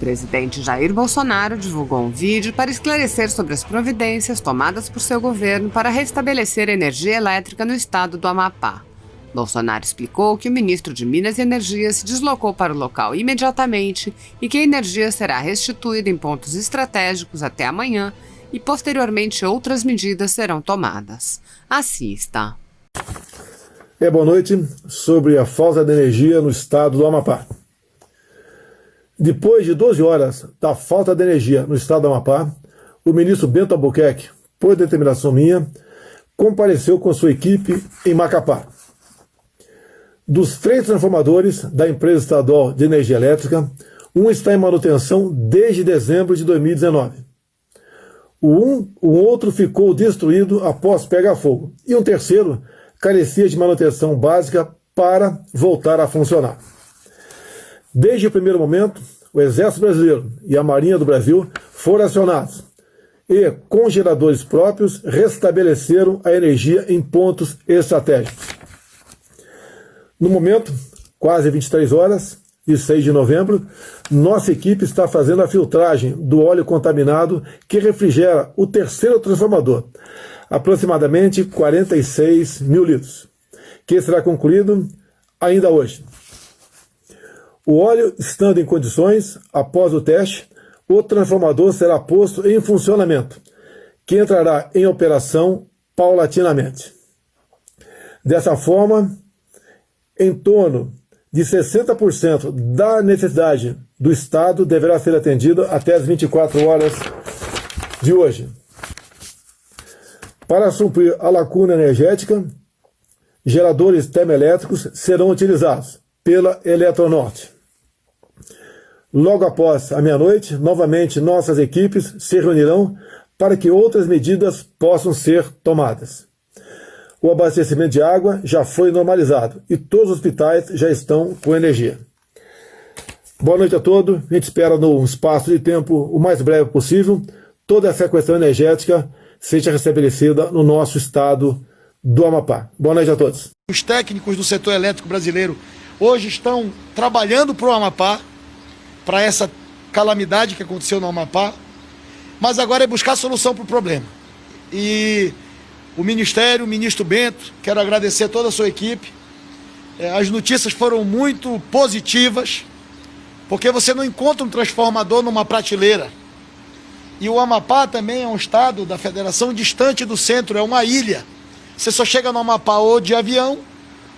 presidente Jair Bolsonaro divulgou um vídeo para esclarecer sobre as providências tomadas por seu governo para restabelecer a energia elétrica no estado do Amapá. Bolsonaro explicou que o ministro de Minas e Energia se deslocou para o local imediatamente e que a energia será restituída em pontos estratégicos até amanhã e, posteriormente, outras medidas serão tomadas. Assista. Boa noite. Sobre a falta de energia no estado do Amapá. Depois de 12 horas da falta de energia no estado do Amapá, o ministro Bento Albuquerque, por determinação minha, compareceu com sua equipe em Macapá. Dos 3 transformadores da empresa estadual de energia elétrica, um está em manutenção desde dezembro de 2019. O outro ficou destruído após pegar fogo, e um terceiro carecia de manutenção básica para voltar a funcionar. Desde o primeiro momento, o Exército Brasileiro e a Marinha do Brasil foram acionados e, com geradores próprios, restabeleceram a energia em pontos estratégicos. No momento, quase 23 horas, de 6 de novembro, nossa equipe está fazendo a filtragem do óleo contaminado que refrigera o terceiro transformador, aproximadamente 46 mil litros, que será concluído ainda hoje. O óleo estando em condições, após o teste, o transformador será posto em funcionamento, que entrará em operação paulatinamente. Dessa forma, em torno de 60% da necessidade do Estado deverá ser atendida até as 24 horas de hoje. Para suprir a lacuna energética, geradores termoelétricos serão utilizados pela Eletronorte. Logo após a meia-noite, novamente nossas equipes se reunirão para que outras medidas possam ser tomadas. O abastecimento de água já foi normalizado e todos os hospitais já estão com energia. Boa noite a todos. A gente espera, no espaço de tempo o mais breve possível, toda essa questão energética seja restabelecida no nosso estado do Amapá. Boa noite a todos. Os técnicos do setor elétrico brasileiro hoje estão trabalhando para o Amapá, para essa calamidade que aconteceu no Amapá, mas agora é buscar solução para o problema. E o Ministério, o ministro Bento, quero agradecer toda a sua equipe. As notícias foram muito positivas, porque você não encontra um transformador numa prateleira. E o Amapá também é um estado da federação distante do centro, é uma ilha. Você só chega no Amapá ou de avião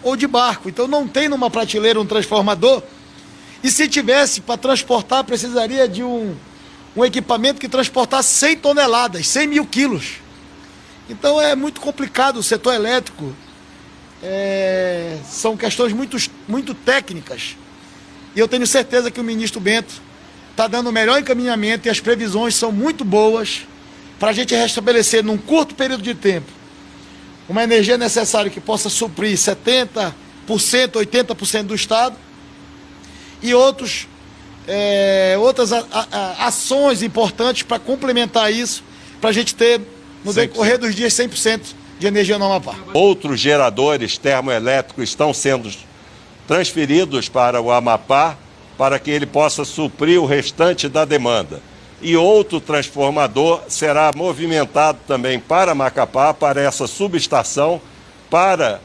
ou de barco. Então não tem numa prateleira um transformador. E se tivesse para transportar, precisaria de um equipamento que transportasse 100 toneladas, 100 mil quilos. Então é muito complicado o setor elétrico, são questões muito técnicas. E eu tenho certeza que o ministro Bento está dando o melhor encaminhamento e as previsões são muito boas para a gente restabelecer num curto período de tempo uma energia necessária que possa suprir 70%, 80% do estado e outras ações importantes para complementar isso, para a gente ter no decorrer dos dias 100% de energia no Amapá. Outros geradores termoelétricos estão sendo transferidos para o Amapá para que ele possa suprir o restante da demanda. E outro transformador será movimentado também para Macapá, para essa subestação, para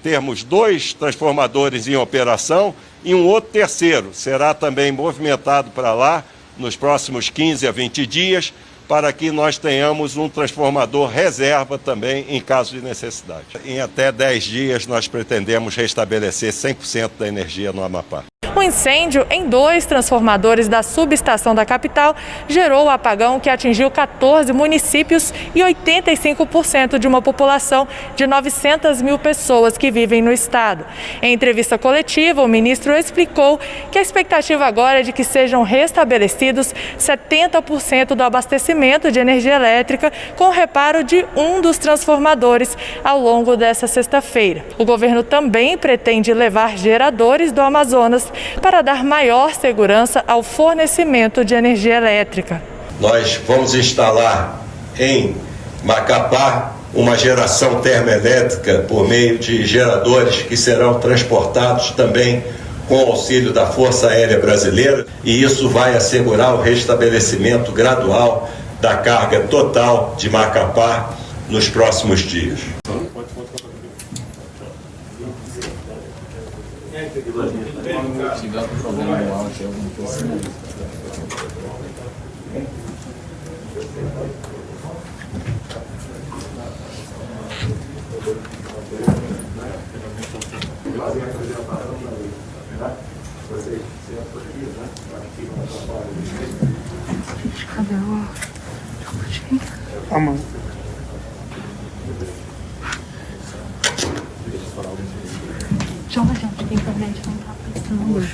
termos 2 transformadores em operação e um outro terceiro será também movimentado para lá nos próximos 15 a 20 dias, para que nós tenhamos um transformador reserva também em caso de necessidade. Em até 10 dias nós pretendemos restabelecer 100% da energia no Amapá. Um incêndio em 2 transformadores da subestação da capital gerou o apagão que atingiu 14 municípios e 85% de uma população de 900 mil pessoas que vivem no estado. Em entrevista coletiva, o ministro explicou que a expectativa agora é de que sejam restabelecidos 70% do abastecimento de energia elétrica com reparo de um dos transformadores ao longo dessa sexta-feira. O governo também pretende levar geradores do Amazonas para dar maior segurança ao fornecimento de energia elétrica. Nós vamos instalar em Macapá uma geração termoelétrica por meio de geradores que serão transportados também com o auxílio da Força Aérea Brasileira, e isso vai assegurar o restabelecimento gradual da carga total de Macapá nos próximos dias.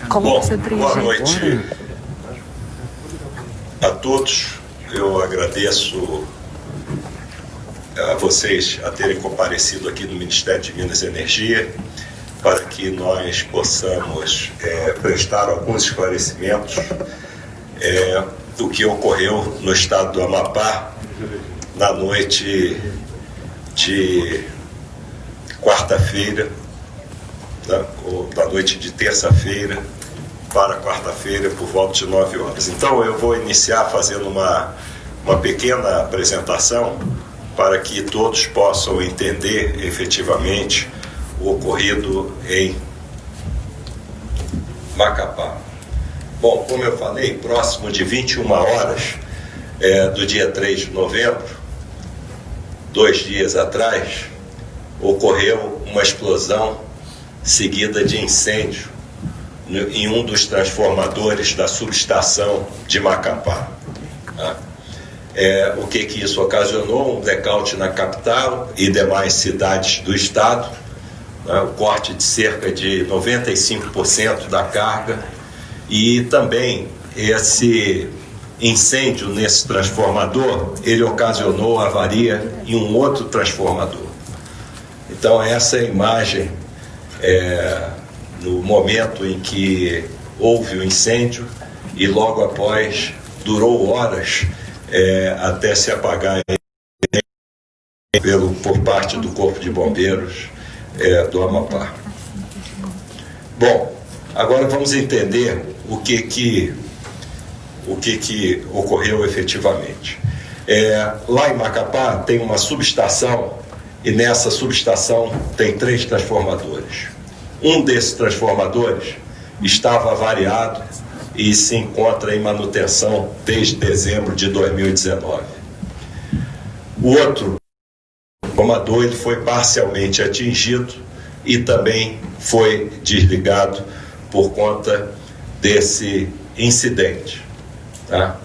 Como Boa noite a todos. Eu agradeço a vocês a terem comparecido aqui no Ministério de Minas e Energia para que nós possamos prestar alguns esclarecimentos do que ocorreu no estado do Amapá na noite de quarta-feira, ou da noite de terça-feira para quarta-feira, por volta de 9 horas. Então eu vou iniciar fazendo uma pequena apresentação para que todos possam entender efetivamente o ocorrido em Macapá. Bom, como eu falei, próximo de 21 horas do dia 3 de novembro, 2 dias atrás, ocorreu uma explosão seguida de incêndio em um dos transformadores da subestação de Macapá. O que isso ocasionou? Um blackout na capital e demais cidades do estado, o corte de cerca de 95% da carga, e também esse incêndio nesse transformador, ele ocasionou avaria em um outro transformador. Então essa é a imagem no momento em que houve o incêndio, e logo após durou horas até se apagar por parte do Corpo de Bombeiros do Amapá. Bom, agora vamos entender o que ocorreu efetivamente. Lá em Macapá tem uma subestação, e nessa subestação tem 3 transformadores. Um desses transformadores estava avariado e se encontra em manutenção desde dezembro de 2019. O outro transformador ele foi parcialmente atingido e também foi desligado por conta desse incidente. Tá?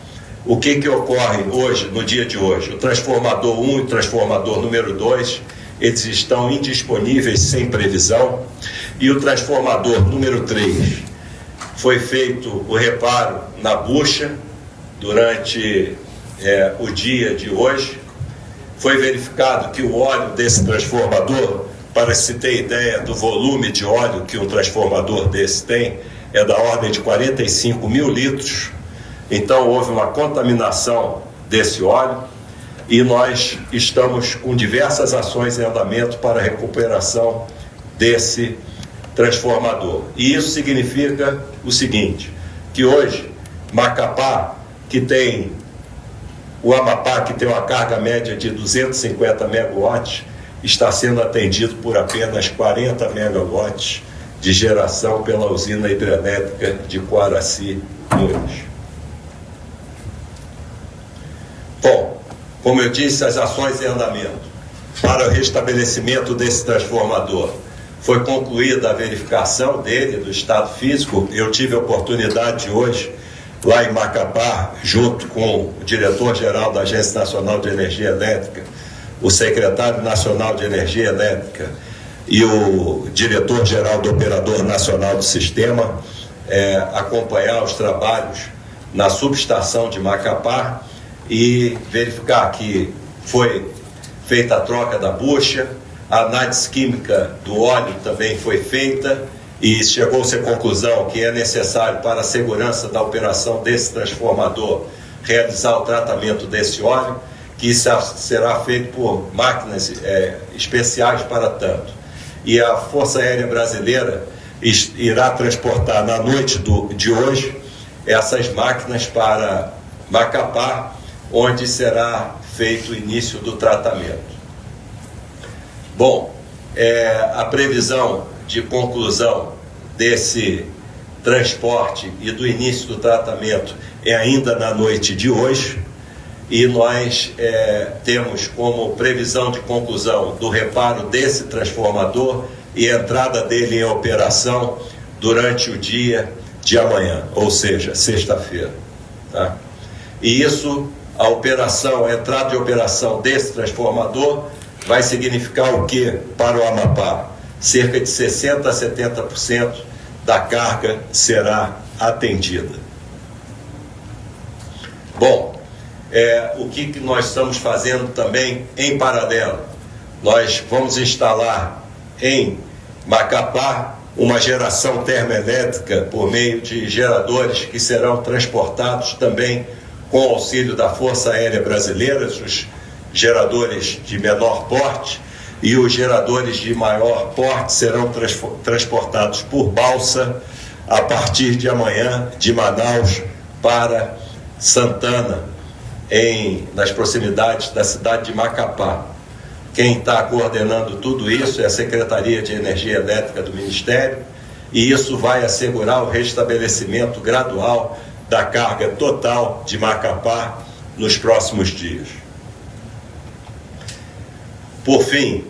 O que ocorre hoje, no dia de hoje? O transformador 1 e o transformador número 2, eles estão indisponíveis, sem previsão, e o transformador número 3 foi feito o reparo na bucha durante o dia de hoje. Foi verificado que o óleo desse transformador, para se ter ideia do volume de óleo que um transformador desse tem, é da ordem de 45 mil litros. Então houve uma contaminação desse óleo e nós estamos com diversas ações em andamento para a recuperação desse transformador. E isso significa o seguinte, que hoje Macapá, que tem o Amapá, que tem uma carga média de 250 megawatts, está sendo atendido por apenas 40 megawatts de geração pela usina hidrelétrica de Coaraci Nunes. Bom, como eu disse, as ações em andamento para o restabelecimento desse transformador. Foi concluída a verificação dele, do estado físico. Eu tive a oportunidade hoje, lá em Macapá, junto com o diretor-geral da Agência Nacional de Energia Elétrica, o secretário nacional de Energia Elétrica e o diretor-geral do Operador Nacional do Sistema, acompanhar os trabalhos na subestação de Macapá e verificar que foi feita a troca da bucha, a análise química do óleo também foi feita e chegou-se à conclusão que é necessário, para a segurança da operação desse transformador, realizar o tratamento desse óleo, que isso será feito por máquinas especiais para tanto. E a Força Aérea Brasileira irá transportar na noite de hoje essas máquinas para Macapá, onde será feito o início do tratamento. Bom, a previsão de conclusão desse transporte e do início do tratamento é ainda na noite de hoje, e nós temos como previsão de conclusão do reparo desse transformador e a entrada dele em operação durante o dia de amanhã, ou seja, sexta-feira. Tá? E isso, a entrada de operação desse transformador vai significar o que para o Amapá? Cerca de 60% a 70% da carga será atendida. Bom, o que nós estamos fazendo também em paralelo? Nós vamos instalar em Macapá uma geração termoelétrica por meio de geradores que serão transportados também com auxílio da Força Aérea Brasileira, os geradores de menor porte, e os geradores de maior porte serão transportados por balsa a partir de amanhã de Manaus para Santana, nas proximidades da cidade de Macapá. Quem está coordenando tudo isso é a Secretaria de Energia Elétrica do Ministério, e isso vai assegurar o restabelecimento gradual da carga total de Macapá nos próximos dias. Por fim,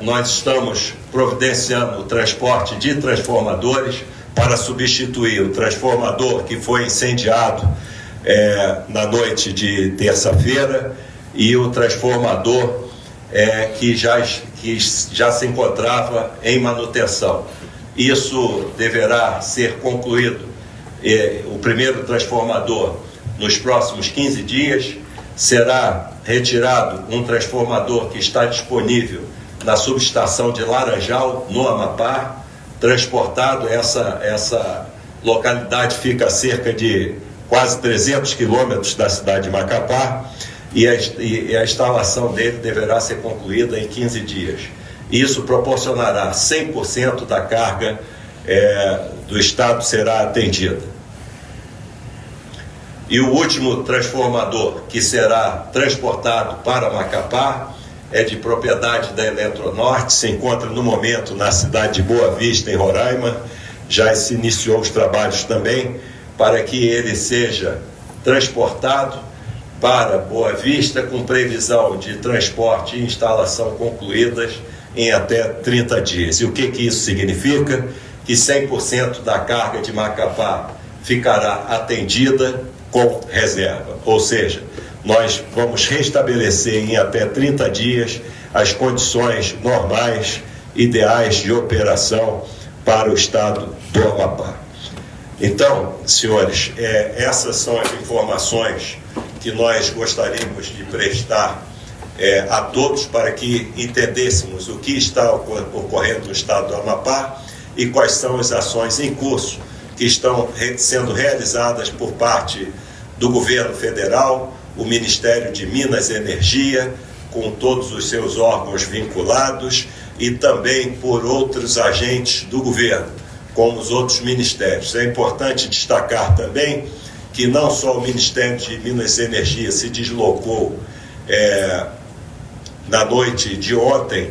nós estamos providenciando o transporte de transformadores para substituir o transformador que foi incendiado na noite de terça-feira e o transformador que já se encontrava em manutenção. Isso deverá ser concluído, o primeiro transformador, nos próximos 15 dias. Será retirado um transformador que está disponível na subestação de Laranjal, no Amapá, transportado. Essa localidade fica a cerca de quase 300 quilômetros da cidade de Macapá, e a instalação dele deverá ser concluída em 15 dias. Isso proporcionará 100% da carga do Estado será atendida. E o último transformador que será transportado para Macapá é de propriedade da Eletronorte, se encontra no momento na cidade de Boa Vista, em Roraima. Já se iniciou os trabalhos também para que ele seja transportado para Boa Vista, com previsão de transporte e instalação concluídas em até 30 dias. E o que isso significa? Que 100% da carga de Macapá ficará atendida com reserva, ou seja, nós vamos restabelecer em até 30 dias as condições normais, ideais de operação para o estado do Amapá. Então, senhores, essas são as informações que nós gostaríamos de prestar a todos para que entendêssemos o que está ocorrendo no estado do Amapá e quais são as ações em curso que estão sendo realizadas por parte do governo federal, o Ministério de Minas e Energia, com todos os seus órgãos vinculados, e também por outros agentes do governo, como os outros ministérios. É importante destacar também que não só o Ministério de Minas e Energia se deslocou na noite de ontem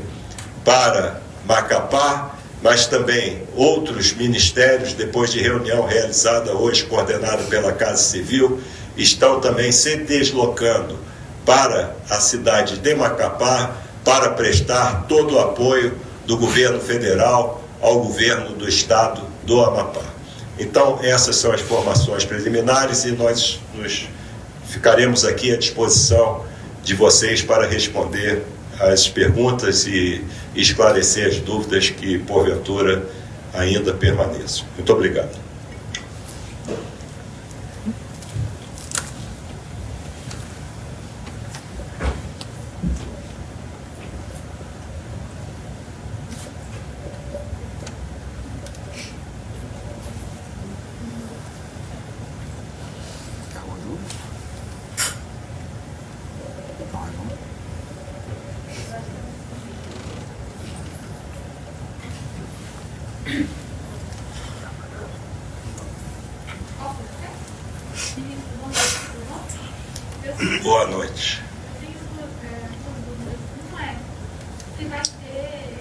para Macapá, mas também outros ministérios, depois de reunião realizada hoje, coordenada pela Casa Civil, estão também se deslocando para a cidade de Macapá para prestar todo o apoio do governo federal ao governo do estado do Amapá. Então, essas são as informações preliminares e nós ficaremos aqui à disposição de vocês para responder as perguntas e esclarecer as dúvidas que, porventura, ainda permaneçam. Muito obrigado. Boa noite. Se vai ter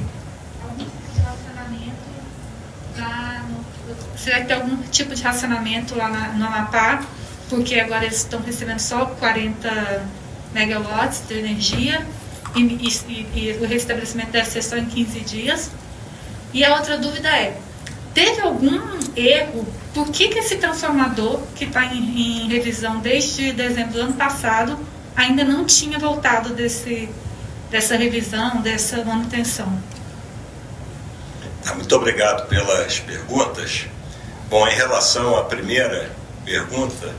algum tipo de racionamento se vai ter algum tipo de racionamento lá no Amapá, porque agora eles estão recebendo só 40 megawatts de energia e o restabelecimento deve ser só em 15 dias. E a outra dúvida é, teve algum erro? Por que esse transformador, que está em revisão desde dezembro do ano passado, ainda não tinha voltado dessa revisão, dessa manutenção? Muito obrigado pelas perguntas. Bom, em relação à primeira pergunta,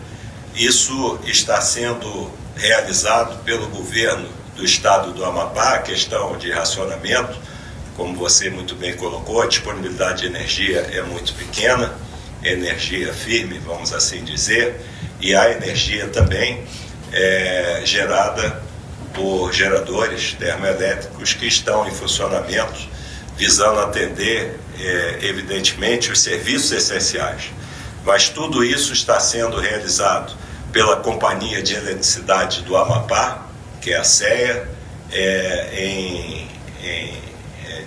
isso está sendo realizado pelo governo do estado do Amapá, a questão de racionamento. Como você muito bem colocou, a disponibilidade de energia é muito pequena, energia firme, vamos assim dizer, e a energia também é gerada por geradores termoelétricos que estão em funcionamento, visando atender, evidentemente, os serviços essenciais. Mas tudo isso está sendo realizado pela Companhia de Eletricidade do Amapá, que é a CEA,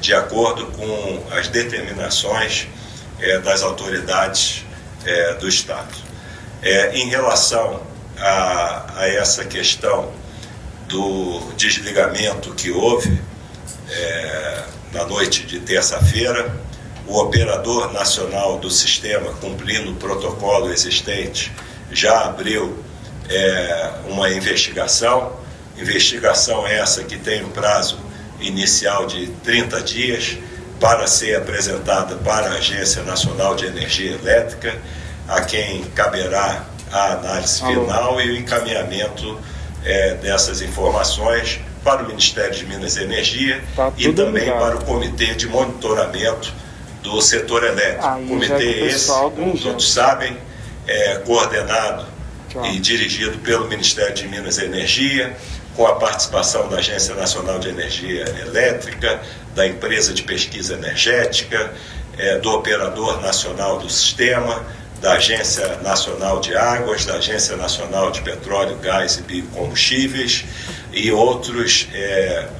de acordo com as determinações das autoridades do Estado. Em relação a essa questão do desligamento que houve na noite de terça-feira, o operador nacional do sistema, cumprindo o protocolo existente, já abriu uma investigação essa que tem um prazo inicial de 30 dias para ser apresentada para a Agência Nacional de Energia Elétrica, a quem caberá a análise final e o encaminhamento dessas informações para o Ministério de Minas e Energia e também para o Comitê de Monitoramento do Setor Elétrico. O comitê esse, como todos sabem, é coordenado e dirigido pelo Ministério de Minas e Energia, com a participação da Agência Nacional de Energia Elétrica, da Empresa de Pesquisa Energética, do Operador Nacional do Sistema, da Agência Nacional de Águas, da Agência Nacional de Petróleo, Gás e Biocombustíveis e outros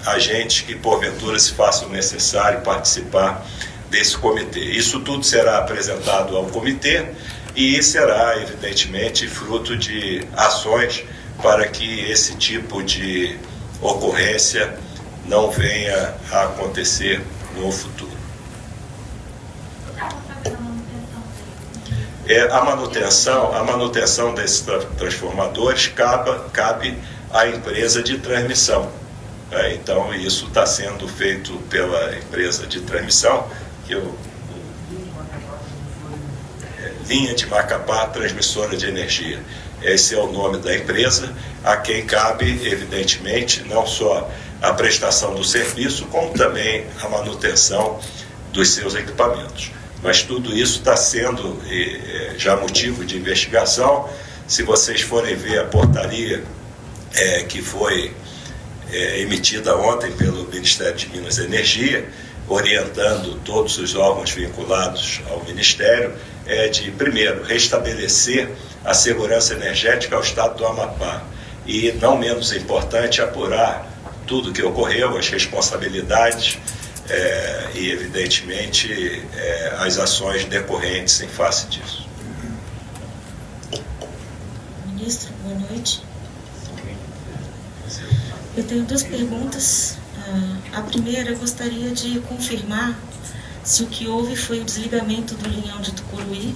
agentes que porventura se façam necessário participar desse comitê. Isso tudo será apresentado ao comitê e será, evidentemente, fruto de ações para que esse tipo de ocorrência não venha a acontecer no futuro. A manutenção desses transformadores cabe à empresa de transmissão. Então, isso está sendo feito pela empresa de transmissão, Linha de Macapá Transmissora de Energia. Esse é o nome da empresa, a quem cabe, evidentemente, não só a prestação do serviço, como também a manutenção dos seus equipamentos. Mas tudo isso está sendo já motivo de investigação. Se vocês forem ver a portaria que foi emitida ontem pelo Ministério de Minas e Energia, orientando todos os órgãos vinculados ao Ministério, de, primeiro, restabelecer a segurança energética ao Estado do Amapá e, não menos importante, apurar tudo o que ocorreu, as responsabilidades e, evidentemente, as ações decorrentes em face disso. Ministro, boa noite. Eu tenho duas perguntas. A primeira, eu gostaria de confirmar se o que houve foi o desligamento do linhão de Tucuruí,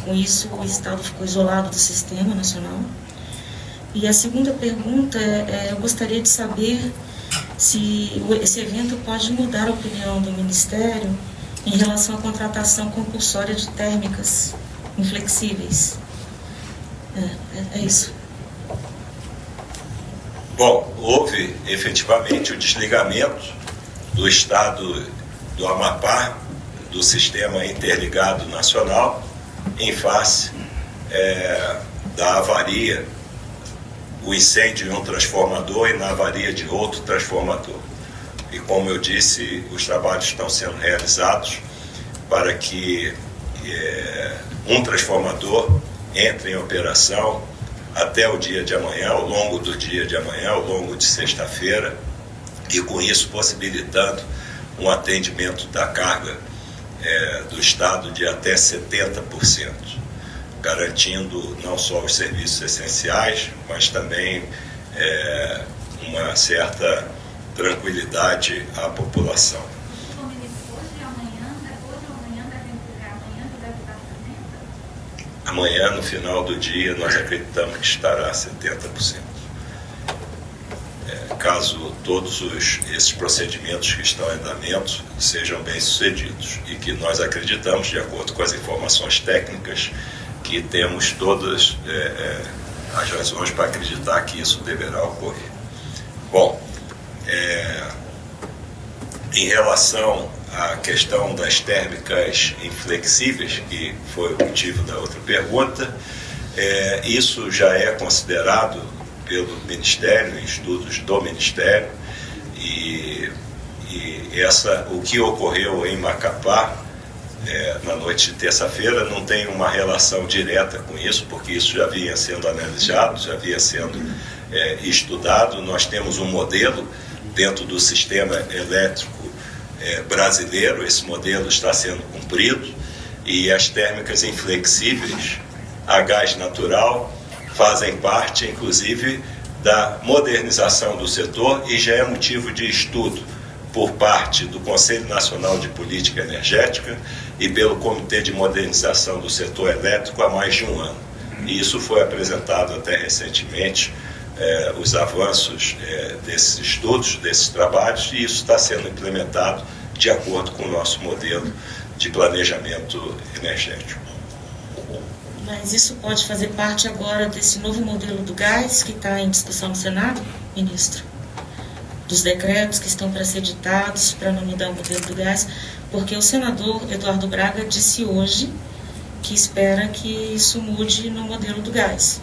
com isso o Estado ficou isolado do Sistema Nacional. E a segunda pergunta eu gostaria de saber se esse evento pode mudar a opinião do Ministério em relação à contratação compulsória de térmicas inflexíveis. É isso. Bom, houve efetivamente o desligamento do Estado do Amapá, do Sistema Interligado Nacional, em face da avaria, o incêndio em um transformador e na avaria de outro transformador. E como eu disse, os trabalhos estão sendo realizados para que um transformador entre em operação até o dia de amanhã, ao longo do dia de amanhã, ao longo de sexta-feira, e com isso possibilitando um atendimento da carga do Estado de até 70%, garantindo não só os serviços essenciais, mas também uma certa tranquilidade à população. Amanhã, no final do dia, nós acreditamos que estará a 70%. Caso todos esses procedimentos que estão em andamento sejam bem-sucedidos, e que nós acreditamos, de acordo com as informações técnicas, que temos todas as razões para acreditar que isso deverá ocorrer. Bom, em relação à questão das térmicas inflexíveis, que foi o motivo da outra pergunta, isso já é considerado pelo Ministério, em estudos do Ministério, e o que ocorreu em Macapá na noite de terça-feira não tem uma relação direta com isso, porque isso já vinha sendo analisado, já vinha sendo estudado. Nós temos um modelo dentro do sistema elétrico brasileiro, esse modelo está sendo cumprido, e as térmicas inflexíveis a gás natural fazem parte, inclusive, da modernização do setor, e já é motivo de estudo por parte do Conselho Nacional de Política Energética e pelo Comitê de Modernização do Setor Elétrico há mais de um ano. E isso foi apresentado até recentemente, os avanços desses estudos, desses trabalhos, e isso está sendo implementado de acordo com o nosso modelo de planejamento energético. Mas isso pode fazer parte agora desse novo modelo do gás que está em discussão no Senado, ministro? Dos decretos que estão para ser editados para não mudar o modelo do gás, porque o senador Eduardo Braga disse hoje que espera que isso mude no modelo do gás.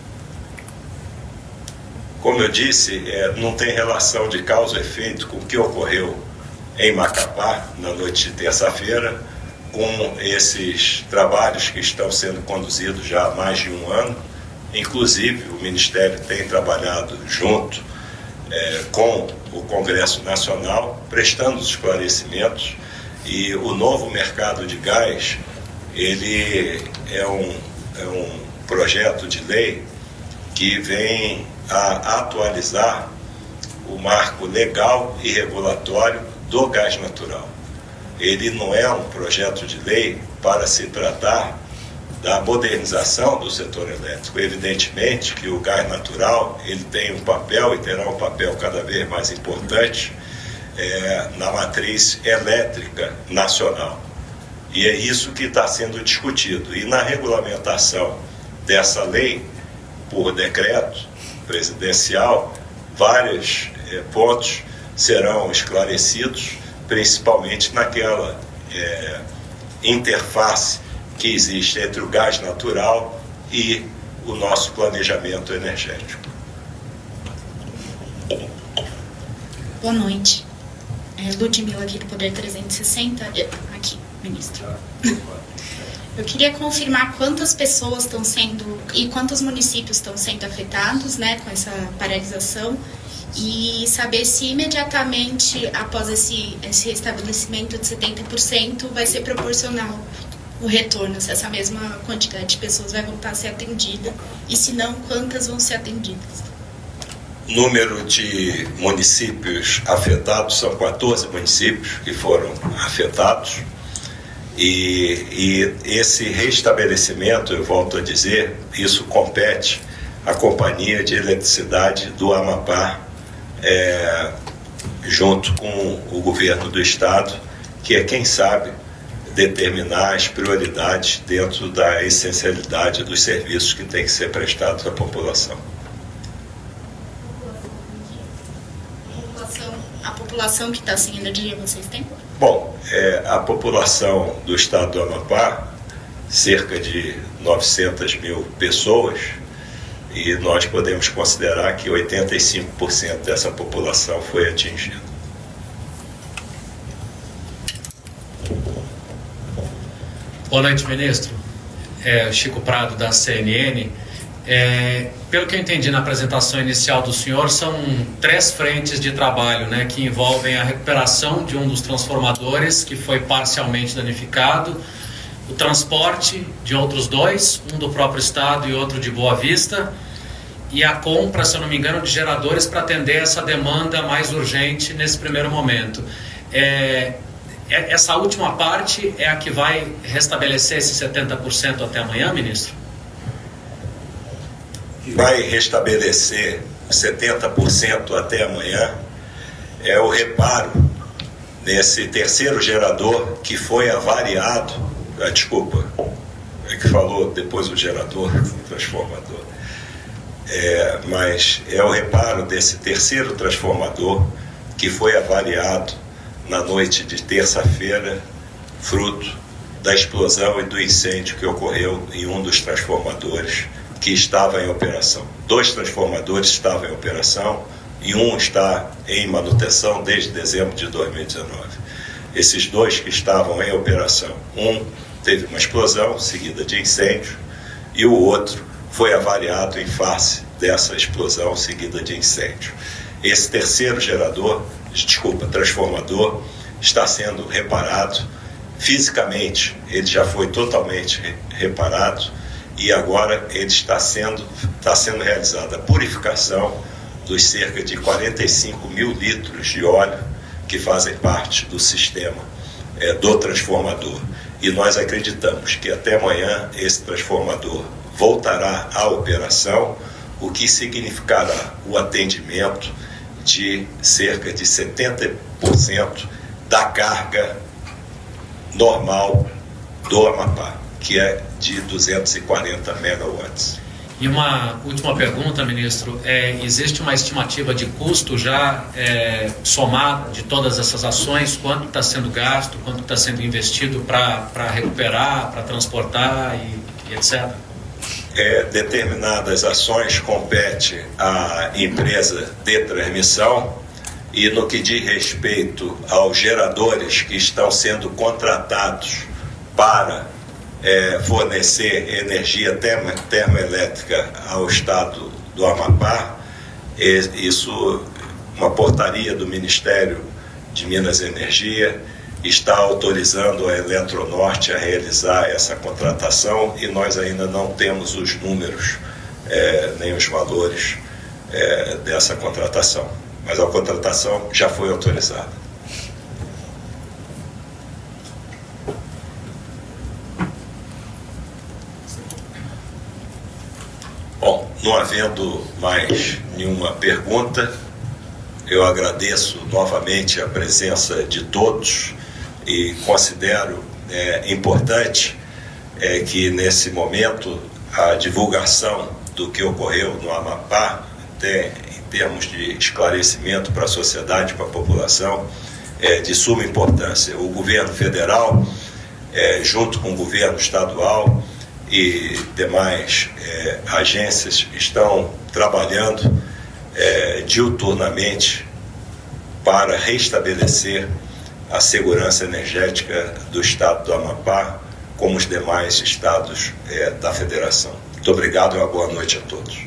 Como eu disse, não tem relação de causa e efeito com o que ocorreu em Macapá na noite de terça-feira, com esses trabalhos que estão sendo conduzidos já há mais de um ano. Inclusive, o Ministério tem trabalhado junto com o Congresso Nacional, prestando os esclarecimentos, e o novo mercado de gás, ele é um projeto de lei que vem a atualizar o marco legal e regulatório do gás natural. Ele não é um projeto de lei para se tratar da modernização do setor elétrico. Evidentemente que o gás natural ele tem um papel, e terá um papel cada vez mais importante na matriz elétrica nacional. E é isso que está sendo discutido. E na regulamentação dessa lei, por decreto presidencial, vários pontos serão esclarecidos, principalmente naquela interface que existe entre o gás natural e o nosso planejamento energético. Boa noite. Ludmila aqui do Poder 360. Aqui, ministro. Eu queria confirmar quantas pessoas estão sendo e quantos municípios estão sendo afetados, né, com essa paralisação, e saber se imediatamente após esse restabelecimento de 70% vai ser proporcional o retorno, se essa mesma quantidade de pessoas vai voltar a ser atendida, e se não, quantas vão ser atendidas. Número de municípios afetados, são 14 municípios que foram afetados, e esse restabelecimento, eu volto a dizer, isso compete à Companhia de Eletricidade do Amapá, junto com o governo do estado, que é quem sabe determinar as prioridades dentro da essencialidade dos serviços que têm que ser prestados à população. A população que está sem energia, vocês têm? Bom, a população do estado do Amapá, cerca de 900 mil pessoas, e nós podemos considerar que 85% dessa população foi atingida. Boa noite, ministro. Chico Prado, da CNN. Pelo que eu entendi na apresentação inicial do senhor, são 3 frentes de trabalho, né, que envolvem a recuperação de um dos transformadores que foi parcialmente danificado, o transporte de outros 2, um do próprio estado e outro de Boa Vista, e a compra, se eu não me engano, de geradores para atender essa demanda mais urgente nesse primeiro momento. Essa última parte é a que vai restabelecer esse 70% até amanhã, ministro? Vai restabelecer 70% até amanhã é o reparo nesse terceiro gerador que foi avariado. Desculpa, é que falou depois o gerador, o transformador. Mas é o reparo desse terceiro transformador que foi avariado na noite de terça-feira, fruto da explosão e do incêndio que ocorreu em um dos transformadores que estava em operação. 2 transformadores estavam em operação e um está em manutenção desde dezembro de 2019. Esses 2 que estavam em operação, um teve uma explosão seguida de incêndio e o outro foi avariado em face dessa explosão seguida de incêndio. Esse terceiro transformador está sendo reparado. Fisicamente, ele já foi totalmente reparado e agora ele está sendo realizada a purificação dos cerca de 45 mil litros de óleo que fazem parte do sistema do transformador. E nós acreditamos que até amanhã esse transformador voltará à operação, o que significará o atendimento de cerca de 70% da carga normal do Amapá, que é de 240 megawatts. E uma última pergunta, ministro. Existe uma estimativa de custo já somado de todas essas ações? Quanto está sendo gasto, quanto está sendo investido para recuperar, para transportar e etc.? Determinadas ações compete à empresa de transmissão e no que diz respeito aos geradores que estão sendo contratados para fornecer energia termoelétrica ao estado do Amapá, isso, uma portaria do Ministério de Minas e Energia está autorizando a Eletronorte a realizar essa contratação e nós ainda não temos os números nem os valores dessa contratação, mas a contratação já foi autorizada. Bom, não havendo mais nenhuma pergunta, eu agradeço novamente a presença de todos e considero importante que nesse momento a divulgação do que ocorreu no Amapá, até em termos de esclarecimento para a sociedade, para a população, é de suma importância. O governo federal, junto com o governo estadual e demais agências, estão trabalhando diuturnamente para restabelecer a segurança energética do estado do Amapá, como os demais estados da federação. Muito obrigado e uma boa noite a todos.